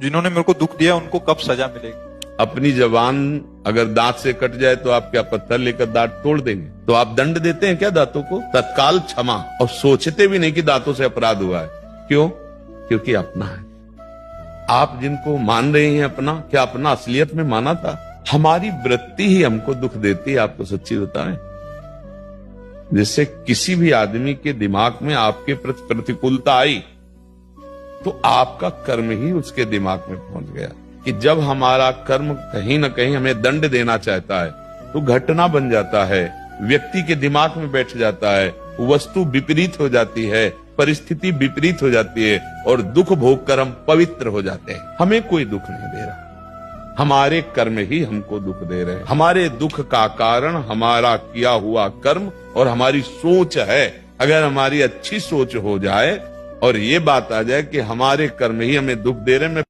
जिन्होंने मेरे को दुख दिया उनको कब सजा मिलेगी? अपनी जबान अगर दांत से कट जाए तो आप क्या पत्थर लेकर दांत तोड़ देंगे? तो आप दंड देते हैं क्या दांतों को? तत्काल क्षमा, और सोचते भी नहीं कि दांतों से अपराध हुआ है। क्यों? क्योंकि अपना है। आप जिनको मान रहे हैं अपना, क्या अपना असलियत में माना था? हमारी वृत्ति ही हमको दुख देती है, आपको सच्ची बताएं। जिससे किसी भी आदमी के दिमाग में आपके प्रति प्रतिकूलता आई तो आपका कर्म ही उसके दिमाग में पहुंच गया कि जब हमारा कर्म कहीं ना कहीं हमें दंड देना चाहता है तो घटना बन जाता है, व्यक्ति के दिमाग में बैठ जाता है, वस्तु विपरीत हो जाती है, परिस्थिति विपरीत हो जाती है और दुख भोग कर हम पवित्र हो जाते हैं। हमें कोई दुख नहीं दे रहा, हमारे कर्म ही हमको दुख दे रहे हैं। हमारे दुख का कारण हमारा किया हुआ कर्म और हमारी सोच है। अगर हमारी अच्छी सोच हो जाए और ये बात आ जाए कि हमारे कर्म ही हमें दुख दे रहे हैं, मैं